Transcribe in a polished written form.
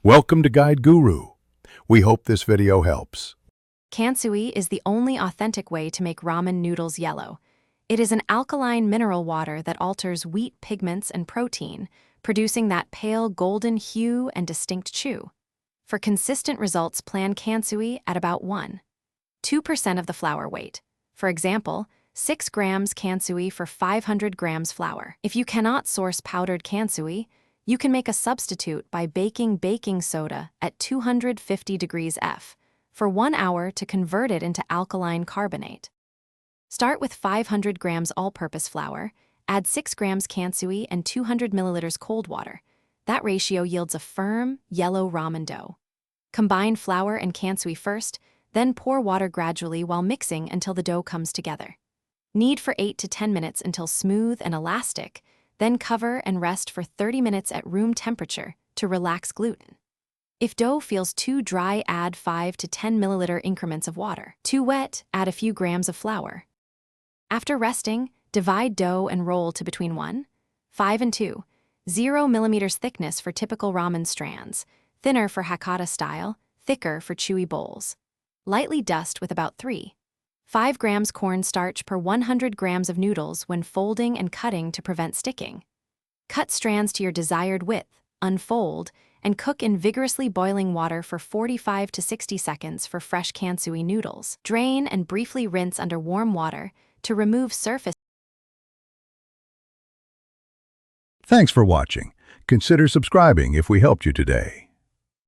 Welcome to Guide Guru. We hope this video helps. Kansui is the only authentic way to make ramen noodles yellow. It is an alkaline mineral water that alters wheat pigments and protein, producing that pale golden hue and distinct chew. For consistent results, plan Kansui at about 2% of the flour weight. For example, 6 grams Kansui for 500 grams flour. If you cannot source powdered Kansui, you can make a substitute by baking baking soda at 250 degrees F for 1 hour to convert it into alkaline carbonate. Start with 500 grams all-purpose flour, add 6 grams Kansui and 200 milliliters cold water. That ratio yields a firm, yellow ramen dough. Combine flour and Kansui first, then pour water gradually while mixing until the dough comes together. Knead for 8 to 10 minutes until smooth and elastic, then cover and rest for 30 minutes at room temperature to relax gluten. If dough feels too dry, add 5 to 10 milliliter increments of water. Too wet, add a few grams of flour. After resting, divide dough and roll to between 1, 5 and 2, 0 millimeters thickness for typical ramen strands, thinner for Hakata style, thicker for chewy bowls. Lightly dust with about 5 grams cornstarch per 100 grams of noodles when folding and cutting to prevent sticking. Cut strands to your desired width, unfold, and cook in vigorously boiling water for 45 to 60 seconds for fresh Kansui noodles. Drain and briefly rinse under warm water to remove surface. Thanks for watching. Consider subscribing if we helped you today.